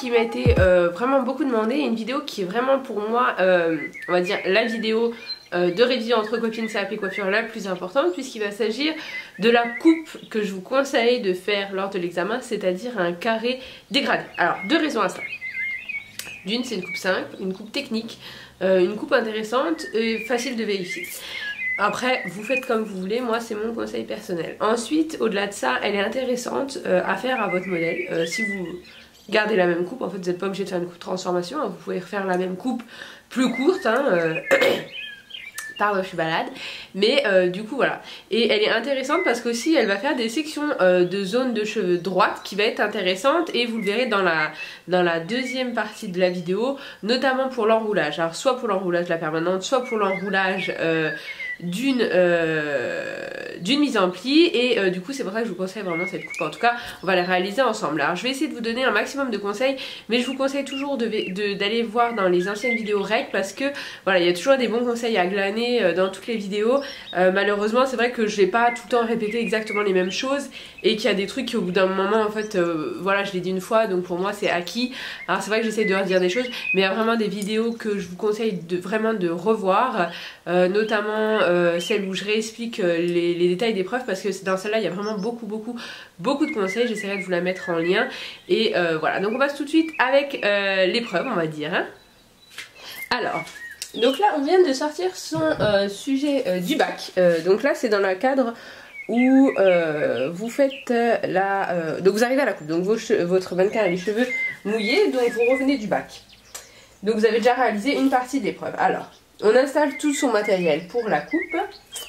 qui m'a été vraiment beaucoup demandé, une vidéo qui est vraiment pour moi, on va dire la vidéo de révision entre copines CAP coiffure la plus importante, puisqu'il va s'agir de la coupe que je vous conseille de faire lors de l'examen, c'est-à-dire un carré dégradé. Alors, deux raisons à ça. D'une, c'est une coupe simple, une coupe technique, une coupe intéressante et facile de vérifier. Après, vous faites comme vous voulez, moi c'est mon conseil personnel. Ensuite, au-delà de ça, elle est intéressante à faire à votre modèle. Si vous gardez la même coupe, en fait vous n'êtes pas obligé de faire une coupe transformation, hein, vous pouvez refaire la même coupe plus courte, hein, pardon, je suis malade, mais du coup voilà. Et elle est intéressante parce qu'aussi elle va faire des sections de zone de cheveux droite qui va être intéressante, et vous le verrez dans la deuxième partie de la vidéo, notamment pour l'enroulage. Alors soit pour l'enroulage de la permanente, soit pour l'enroulage d'une mise en pli, et du coup c'est pour ça que je vous conseille vraiment cette coupe. En tout cas on va la réaliser ensemble. Alors je vais essayer de vous donner un maximum de conseils, mais je vous conseille toujours d'aller voir dans les anciennes vidéos règles, parce que voilà, il y a toujours des bons conseils à glaner dans toutes les vidéos. Malheureusement c'est vrai que je vais pas tout le temps répéter exactement les mêmes choses, et qu'il y a des trucs qui au bout d'un moment en fait voilà, je l'ai dit une fois donc pour moi c'est acquis. Alors c'est vrai que j'essaie de redire des choses, mais il y a vraiment des vidéos que je vous conseille vraiment de revoir, notamment celle où je réexplique les détails des preuves, parce que dans celle-là il y a vraiment beaucoup de conseils. J'essaierai de vous la mettre en lien, et voilà, donc on passe tout de suite avec l'épreuve, on va dire, hein. Alors, donc là on vient de sortir son sujet du bac, donc là c'est dans le cadre où vous faites donc vous arrivez à la coupe, donc votre mannequin a les cheveux mouillés, donc vous revenez du bac, donc vous avez déjà réalisé une partie de l'épreuve. Alors on installe tout son matériel pour la coupe,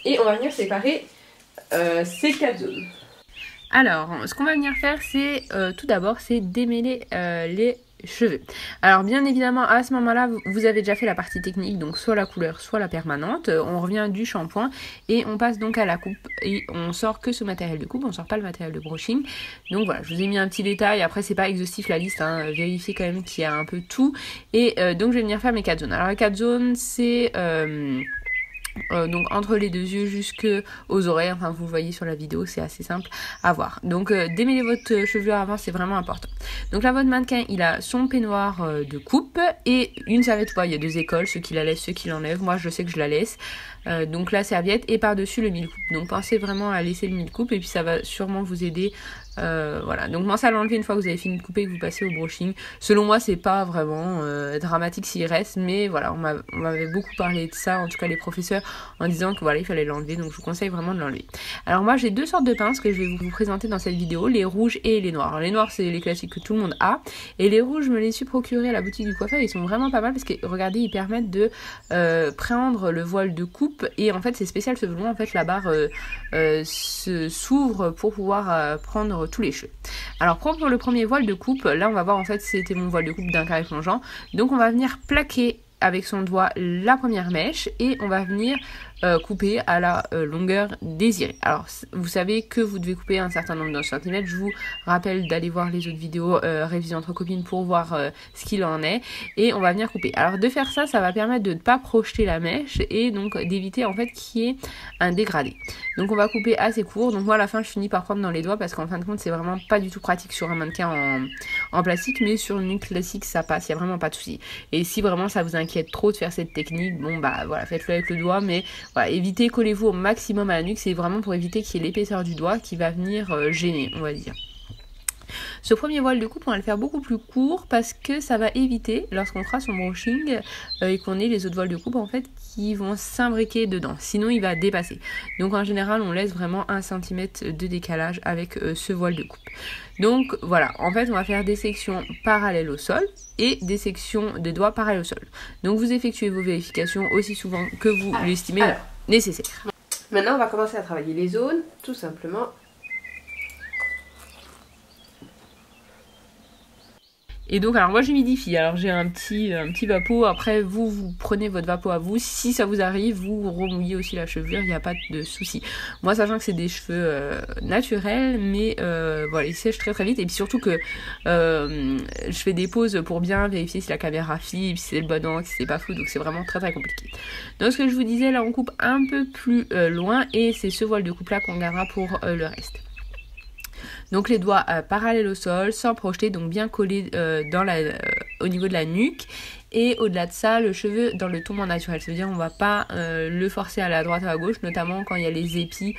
et on va venir séparer ces 4 zones. Alors, ce qu'on va venir faire, c'est tout d'abord, c'est démêler les cheveux. Alors bien évidemment à ce moment-là vous avez déjà fait la partie technique, donc soit la couleur soit la permanente. On revient du shampoing et on passe donc à la coupe, et on sort que ce matériel de coupe, on sort pas le matériel de brushing. Donc voilà, je vous ai mis un petit détail, après c'est pas exhaustif la liste, hein. Vérifiez quand même qu'il y a un peu tout, et donc je vais venir faire mes 4 zones. Alors les 4 zones c'est donc entre les deux yeux jusqu'aux oreilles, enfin vous le voyez sur la vidéo, c'est assez simple à voir. Donc démêler votre chevelure avant, c'est vraiment important. Donc là votre mannequin il a son peignoir de coupe et une serviette. Il y a 2 écoles, ceux qui la laissent, ceux qui l'enlèvent. Moi je sais que je la laisse. Donc la serviette, et par dessus le mille-coupe. Donc pensez vraiment à laisser le mille-coupe, et puis ça va sûrement vous aider. Voilà, donc pensez à l'enlever une fois que vous avez fini de couper et que vous passez au brushing. Selon moi c'est pas vraiment dramatique s'il reste, mais voilà, on m'avait beaucoup parlé de ça, en tout cas les professeurs, en disant que voilà il fallait l'enlever, donc je vous conseille vraiment de l'enlever. Alors moi j'ai 2 sortes de pinces que je vais vous présenter dans cette vidéo, les rouges et les noirs. Alors, les noirs c'est les classiques que tout le monde a, et les rouges je me les suis procurés à la boutique du coiffeur. Ils sont vraiment pas mal parce que regardez, ils permettent de prendre le voile de coupe, et en fait c'est spécial selon moi, en fait la barre s'ouvre pour pouvoir prendre tous les cheveux. Alors pour le premier voile de coupe, là on va voir, en fait c'était mon voile de coupe d'un carré plongeant, donc on va venir plaquer avec son doigt la première mèche, et on va venir couper à la longueur désirée. Alors vous savez que vous devez couper un certain nombre de centimètres. Je vous rappelle d'aller voir les autres vidéos révision entre copines pour voir ce qu'il en est, et on va venir couper. Alors de faire ça, ça va permettre de ne pas projeter la mèche, et donc d'éviter en fait qu'il y ait un dégradé. Donc on va couper assez court. Donc moi à la fin je finis par prendre dans les doigts, parce qu'en fin de compte c'est vraiment pas du tout pratique sur un mannequin en plastique, mais sur une nuque classique ça passe, il n'y a vraiment pas de souci. Et si vraiment ça vous inquiète trop de faire cette technique, bon bah voilà, faites-le avec le doigt, mais voilà, évitez, collez-vous au maximum à la nuque, c'est vraiment pour éviter qu'il y ait l'épaisseur du doigt qui va venir gêner, on va dire. Ce premier voile de coupe, on va le faire beaucoup plus court, parce que ça va éviter, lorsqu'on fera son brushing et qu'on ait les autres voiles de coupe en fait qui vont s'imbriquer dedans, sinon il va dépasser. Donc en général on laisse vraiment 1 cm de décalage avec ce voile de coupe. Donc voilà, en fait on va faire des sections parallèles au sol et des sections de doigts parallèles au sol. Donc vous effectuez vos vérifications aussi souvent que vous l'estimez nécessaire. Maintenant on va commencer à travailler les zones, tout simplement. Et donc alors moi j'humidifie, alors j'ai un petit vapeau, après vous prenez votre vapeau à vous, si ça vous arrive vous remouillez aussi la chevelure, il n'y a pas de souci. Moi sachant que c'est des cheveux naturels, mais voilà, ils sèchent très vite, et puis surtout que je fais des pauses pour bien vérifier si la caméra filme, si c'est le bon angle, si c'est pas flou, donc c'est vraiment très compliqué. Donc ce que je vous disais, là on coupe un peu plus loin, et c'est ce voile de coupe là qu'on gardera pour le reste. Donc les doigts parallèles au sol, sans projeter, donc bien collés au niveau de la nuque. Et au-delà de ça, le cheveu dans le tombant naturel. Ça veut dire qu'on va pas le forcer à la droite ou à la gauche, notamment quand il y a les épis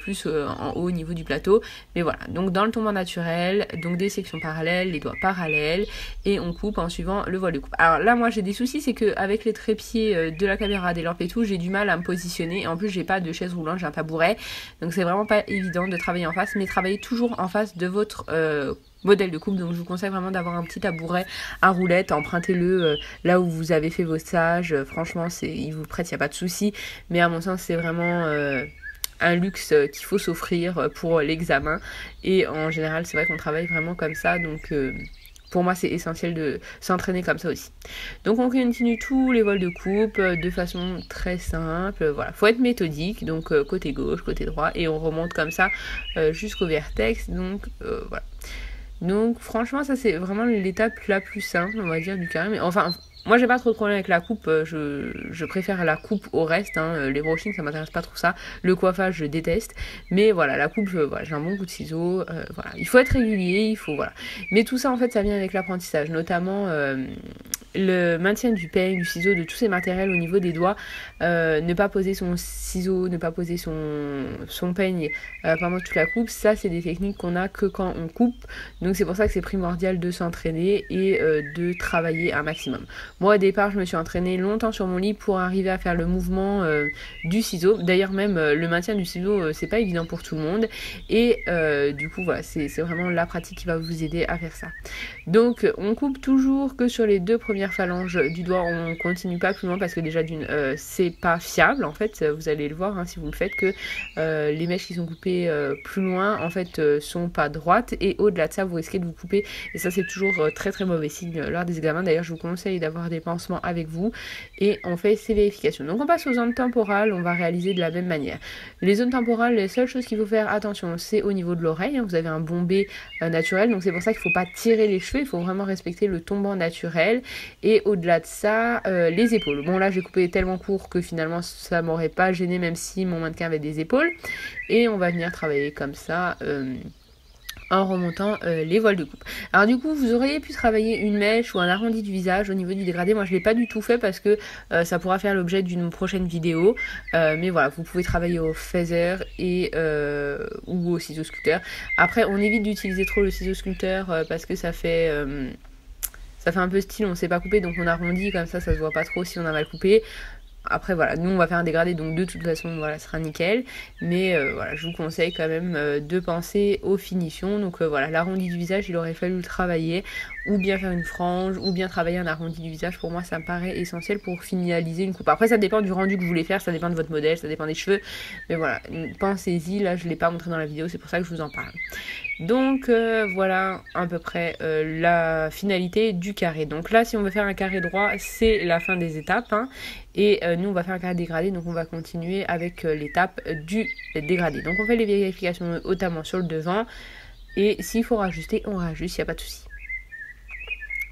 plus en haut au niveau du plateau. Mais voilà, donc dans le tombant naturel, donc des sections parallèles, les doigts parallèles, et on coupe en suivant le voile de coupe. Alors là, moi j'ai des soucis, c'est qu'avec les trépieds de la caméra, des lampes et tout, j'ai du mal à me positionner. En plus, j'ai pas de chaise roulante, j'ai un tabouret, donc c'est vraiment pas évident de travailler en face, mais travaillez toujours en face de votre modèle de coupe. Donc je vous conseille vraiment d'avoir un petit tabouret à roulette, empruntez-le là où vous avez fait vos stages, franchement il vous prête, il n'y a pas de souci, mais à mon sens c'est vraiment un luxe qu'il faut s'offrir pour l'examen, et en général c'est vrai qu'on travaille vraiment comme ça, donc pour moi c'est essentiel de s'entraîner comme ça aussi. Donc on continue tous les vols de coupe de façon très simple, voilà, faut être méthodique, donc côté gauche, côté droit, et on remonte comme ça jusqu'au vertex, donc voilà. Donc franchement ça c'est vraiment l'étape la plus simple, on va dire, du carré. Mais enfin moi j'ai pas trop de problème avec la coupe, je préfère la coupe au reste, hein. Les brushings ça m'intéresse pas trop ça, le coiffage je déteste, mais voilà la coupe voilà, j'ai un bon coup de ciseaux, voilà, il faut être régulier, il faut voilà. Mais tout ça en fait ça vient avec l'apprentissage, notamment le maintien du peigne, du ciseau, de tous ces matériels au niveau des doigts, ne pas poser son ciseau, ne pas poser son peigne pendant toute la coupe, ça c'est des techniques qu'on a que quand on coupe, donc c'est pour ça que c'est primordial de s'entraîner et de travailler un maximum. Moi au départ je me suis entraînée longtemps sur mon lit pour arriver à faire le mouvement du ciseau, d'ailleurs même le maintien du ciseau c'est pas évident pour tout le monde, et du coup voilà, c'est vraiment la pratique qui va vous aider à faire ça. Donc on coupe toujours que sur les deux premières phalanges du doigt, on continue pas plus loin parce que déjà d'une c'est pas fiable en fait, vous allez le voir hein, si vous le faites, que les mèches qui sont coupées plus loin en fait sont pas droites, et au-delà de ça vous risquez de vous couper, et ça c'est toujours très très mauvais signe lors des examens. D'ailleurs je vous conseille d'avoir des pansements avec vous, et on fait ces vérifications. Donc on passe aux zones temporales, on va réaliser de la même manière. Les zones temporales, les seules choses qu'il faut faire attention c'est au niveau de l'oreille, hein, vous avez un bombé naturel, donc c'est pour ça qu'il faut pas tirer les cheveux, il faut vraiment respecter le tombant naturel. Et au-delà de ça, les épaules. Bon là j'ai coupé tellement court que finalement ça m'aurait pas gêné même si mon mannequin avait des épaules. Et on va venir travailler comme ça en remontant les voiles de coupe. Alors du coup vous auriez pu travailler une mèche ou un arrondi du visage au niveau du dégradé. Moi je l'ai pas du tout fait parce que ça pourra faire l'objet d'une prochaine vidéo, mais voilà, vous pouvez travailler au phaser et ou au ciseau sculpteur. Après on évite d'utiliser trop le ciseau sculpteur parce que ça fait un peu style, on sait pas couper, donc on arrondit comme ça, ça se voit pas trop si on a mal coupé. Après voilà, nous on va faire un dégradé, donc de toute façon voilà, ce sera nickel, mais voilà, je vous conseille quand même de penser aux finitions. Donc voilà, l'arrondi du visage il aurait fallu le travailler, ou bien faire une frange, ou bien travailler un arrondi du visage. Pour moi ça me paraît essentiel pour finaliser une coupe. Après ça dépend du rendu que vous voulez faire, ça dépend de votre modèle, ça dépend des cheveux, mais voilà, pensez-y. Là je l'ai pas montré dans la vidéo, c'est pour ça que je vous en parle. Donc voilà à peu près la finalité du carré. Donc là si on veut faire un carré droit c'est la fin des étapes hein. Et nous on va faire un carré dégradé, donc on va continuer avec l'étape du dégradé. Donc on fait les vérifications notamment sur le devant, et s'il faut rajuster on rajuste, il n'y a pas de souci.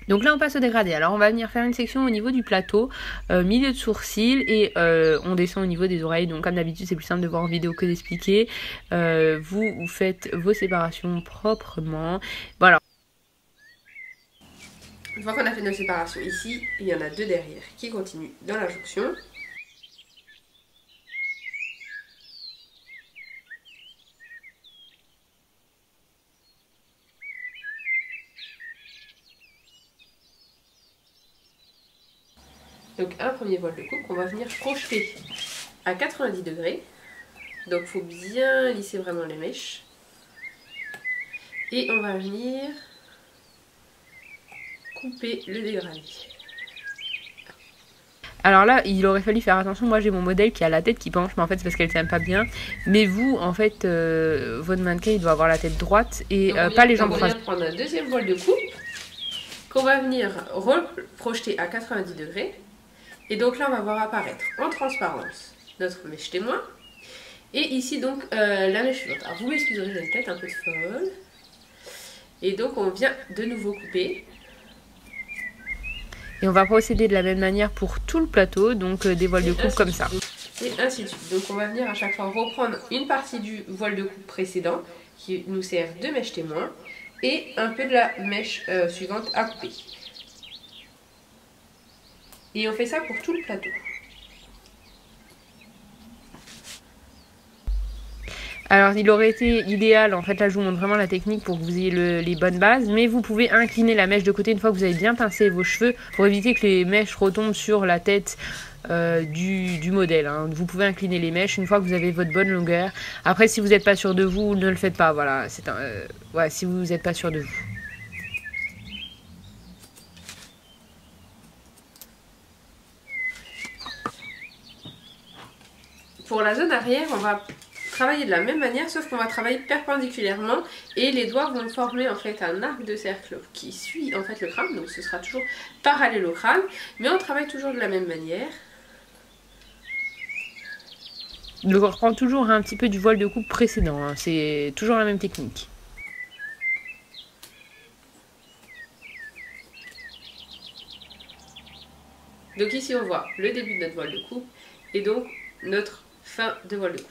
Donc là on passe au dégradé. Alors on va venir faire une section au niveau du plateau, milieu de sourcil, et on descend au niveau des oreilles. Donc comme d'habitude c'est plus simple de voir en vidéo que d'expliquer. Vous faites vos séparations proprement. Voilà. Une fois qu'on a fait nos séparations ici, il y en a deux derrière qui continuent dans la jonction. Donc un premier voile de coupe qu'on va venir projeter à 90 degrés. Donc il faut bien lisser vraiment les mèches. Et on va venir couper le dégradé. Alors là, il aurait fallu faire attention. Moi, j'ai mon modèle qui a la tête qui penche, mais en fait, c'est parce qu'elle tient pas bien. Mais vous, en fait, votre mannequin, il doit avoir la tête droite et pas les jambes croisées. On va prendre un deuxième voile de coupe qu'on va venir projeter à 90 degrés. Et donc là, on va voir apparaître en transparence notre mèche témoin. Et ici, donc, la mèche suivante. Alors, vous m'excuserez, j'ai une tête un peu folle. Et donc, on vient de nouveau couper. Et on va procéder de la même manière pour tout le plateau, donc des voiles de coupe comme ça. Et ainsi de suite. Donc on va venir à chaque fois reprendre une partie du voile de coupe précédent qui nous sert de mèche témoin et un peu de la mèche suivante à couper. Et on fait ça pour tout le plateau. Alors il aurait été idéal, en fait là je vous montre vraiment la technique pour que vous ayez les bonnes bases, mais vous pouvez incliner la mèche de côté une fois que vous avez bien pincé vos cheveux pour éviter que les mèches retombent sur la tête du modèle. Hein. Vous pouvez incliner les mèches une fois que vous avez votre bonne longueur. Après si vous n'êtes pas sûr de vous, ne le faites pas, voilà, ouais, si vous n'êtes pas sûr de vous. Pour la zone arrière, on va travailler de la même manière, sauf qu'on va travailler perpendiculairement et les doigts vont former en fait un arc de cercle qui suit en fait le crâne, donc ce sera toujours parallèle au crâne, mais on travaille toujours de la même manière. Donc on reprend toujours un petit peu du voile de coupe précédent, hein. C'est toujours la même technique. Donc ici on voit le début de notre voile de coupe et donc notre fin de voile de coupe.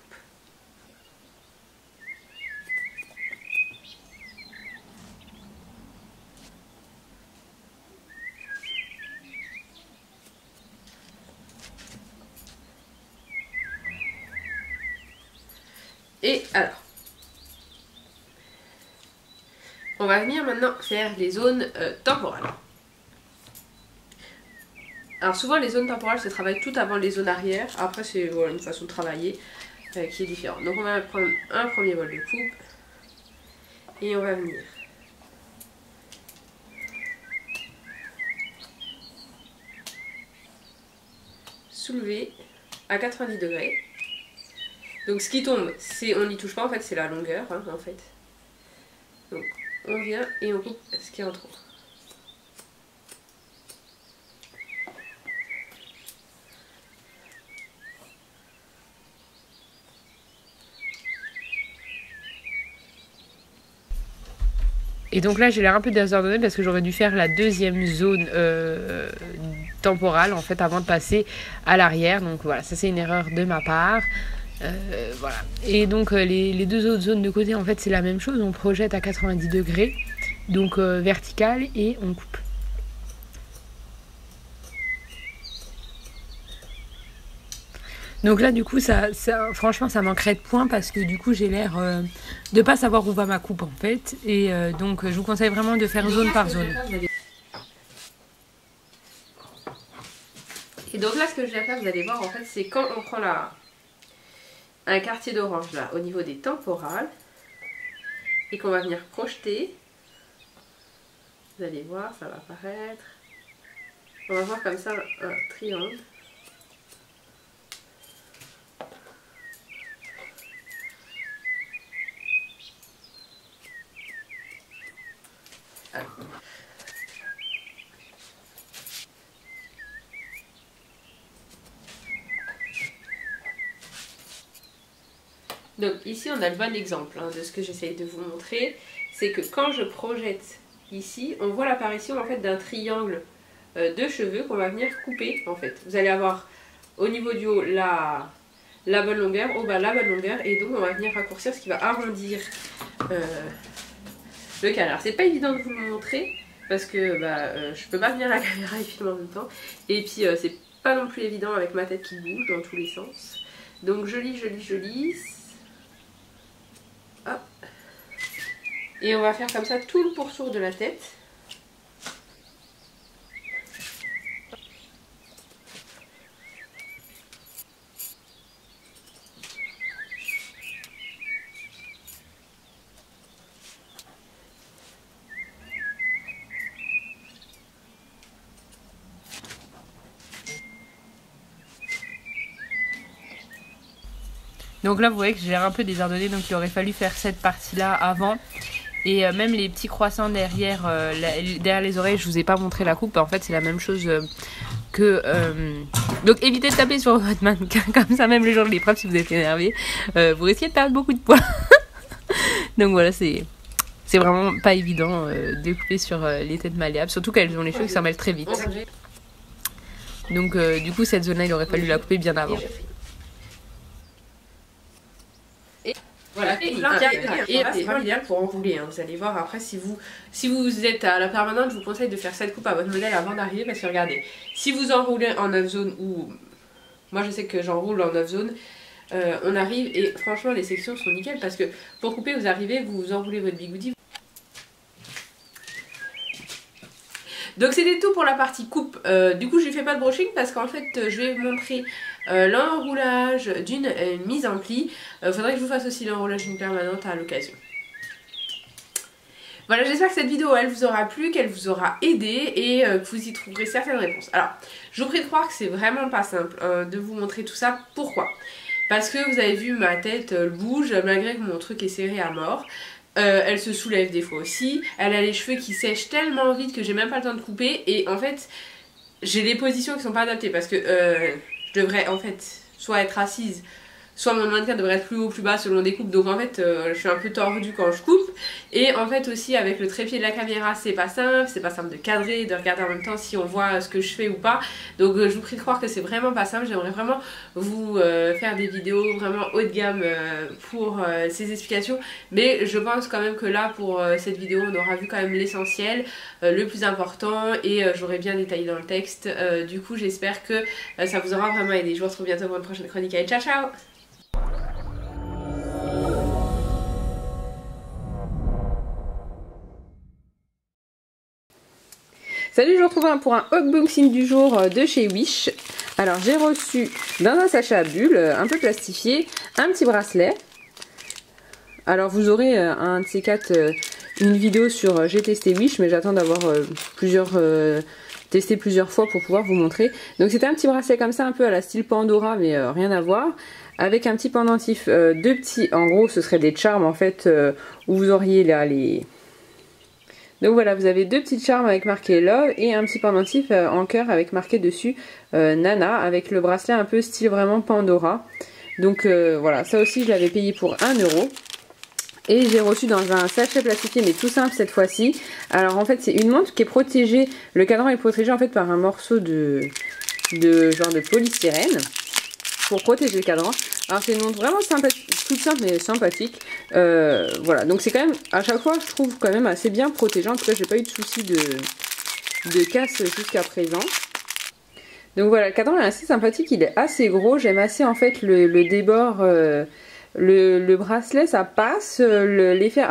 Et alors, on va venir maintenant faire les zones temporales. Alors souvent les zones temporales se travaillent tout avant les zones arrière, après c'est voilà, une façon de travailler qui est différente. Donc on va prendre un premier voile de coupe et on va venir soulever à 90 degrés. Donc ce qui tombe, on n'y touche pas en fait, c'est la longueur hein, en fait. Donc on vient et on coupe ce qui est en trop. Et donc là j'ai l'air un peu désordonnée parce que j'aurais dû faire la deuxième zone temporale en fait avant de passer à l'arrière. Donc voilà, ça c'est une erreur de ma part. Voilà. Et donc les deux autres zones de côté en fait c'est la même chose, on projette à 90 degrés, donc vertical et on coupe. Donc là du coup franchement ça manquerait de points parce que du coup j'ai l'air de pas savoir où va ma coupe en fait et donc je vous conseille vraiment de faire zone par zone. Et donc là ce que je vais faire, vous allez voir en fait, c'est quand on prend un quartier d'orange là au niveau des temporales et qu'on va venir projeter, vous allez voir ça va apparaître, on va voir comme ça un triangle. Alors. Donc ici on a le bon exemple hein, de ce que j'essaye de vous montrer, c'est que quand je projette ici, on voit l'apparition en fait d'un triangle de cheveux qu'on va venir couper en fait. Vous allez avoir au niveau du haut la bonne longueur, au bas la bonne longueur et donc on va venir raccourcir ce qui va arrondir le canard. C'est pas évident de vous le montrer parce que je peux pas venir à la caméra et filmer en même temps et puis c'est pas non plus évident avec ma tête qui bouge dans tous les sens. Donc je lisse. Hop. Et on va faire comme ça tout le pourtour de la tête. Donc là vous voyez que j'ai l'air un peu désordonnée, donc il aurait fallu faire cette partie là avant. Et même les petits croissants derrière, derrière les oreilles, je vous ai pas montré la coupe. En fait c'est la même chose que... Donc évitez de taper sur votre mannequin comme ça, même le jour de l'épreuve si vous êtes énervé. Vous risquez de perdre beaucoup de poids. Donc voilà, c'est vraiment pas évident de couper sur les têtes malléables. Surtout qu'elles ont les cheveux qui s'en mêlent très vite. Donc du coup cette zone là il aurait fallu la couper bien avant. Voilà, et c'est vraiment idéal pour enrouler, hein. Vous allez voir après si vous êtes à la permanente, je vous conseille de faire cette coupe à votre modèle avant d'arriver parce que regardez, si vous enroulez en 9 zones ou moi je sais que j'enroule en 9 zones, on arrive et franchement les sections sont nickel parce que pour couper vous arrivez, vous enroulez votre bigoudi. Donc c'était tout pour la partie coupe. Du coup je ne fais pas de brushing parce qu'en fait je vais vous montrer l'enroulage d'une mise en pli. Faudrait que je vous fasse aussi l'enroulage d'une permanente à l'occasion. Voilà, j'espère que cette vidéo elle vous aura plu, qu'elle vous aura aidé et que vous y trouverez certaines réponses. Alors je vous prie de croire que c'est vraiment pas simple de vous montrer tout ça. Pourquoi? Parce que vous avez vu ma tête bouge malgré que mon truc est serré à mort. Elle se soulève des fois aussi, elle a les cheveux qui sèchent tellement vite que j'ai même pas le temps de couper et en fait j'ai des positions qui sont pas adaptées parce que je devrais en fait soit être assise, soit mon mannequin devrait être plus haut plus bas selon des coupes, donc en fait je suis un peu tordue quand je coupe et en fait aussi avec le trépied de la caméra c'est pas simple de cadrer, de regarder en même temps si on voit ce que je fais ou pas, donc je vous prie de croire que c'est vraiment pas simple. J'aimerais vraiment vous faire des vidéos vraiment haut de gamme pour ces explications, mais je pense quand même que là pour cette vidéo on aura vu quand même l'essentiel, le plus important et j'aurai bien détaillé dans le texte. Du coup j'espère que ça vous aura vraiment aidé. Je vous retrouve bientôt pour une prochaine chronique. Allez, ciao ciao. Salut, je vous retrouve pour un unboxing du jour de chez Wish. Alors j'ai reçu dans un sachet à bulles, un peu plastifié, un petit bracelet. Alors vous aurez un de ces quatre, une vidéo sur j'ai testé Wish, mais j'attends d'avoir testé plusieurs fois pour pouvoir vous montrer. Donc c'était un petit bracelet comme ça, un peu à la style Pandora, mais rien à voir. Avec un petit pendentif, deux petits, en gros ce seraient des charms en fait, où vous auriez là les... Donc voilà, vous avez deux petites charmes avec marqué Love et un petit pendentif en cœur avec marqué dessus Nana, avec le bracelet un peu style vraiment Pandora. Donc voilà, ça aussi je l'avais payé pour 1 €. Et j'ai reçu dans un sachet plastifié, mais tout simple cette fois-ci. Alors en fait c'est une montre qui est protégée, le cadran est protégé en fait par un morceau de genre de polystyrène pour protéger le cadran. Alors c'est une montre vraiment sympathique, toute simple mais sympathique. Voilà, donc c'est quand même, à chaque fois je trouve quand même assez bien protégé. En tout cas j'ai pas eu de soucis de casse jusqu'à présent. Donc voilà, le cadran est assez sympathique, il est assez gros. J'aime assez en fait le débord, le bracelet ça passe, l'effet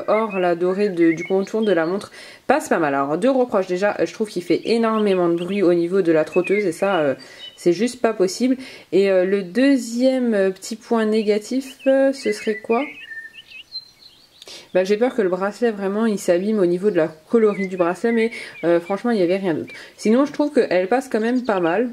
or la dorée du contour de la montre passe pas mal. Alors deux reproches, déjà je trouve qu'il fait énormément de bruit au niveau de la trotteuse et ça c'est juste pas possible. Et le deuxième petit point négatif ce serait quoi? Bah, j'ai peur que le bracelet vraiment il s'abîme au niveau de la coloris du bracelet, mais franchement il n'y avait rien d'autre. Sinon je trouve qu'elle passe quand même pas mal.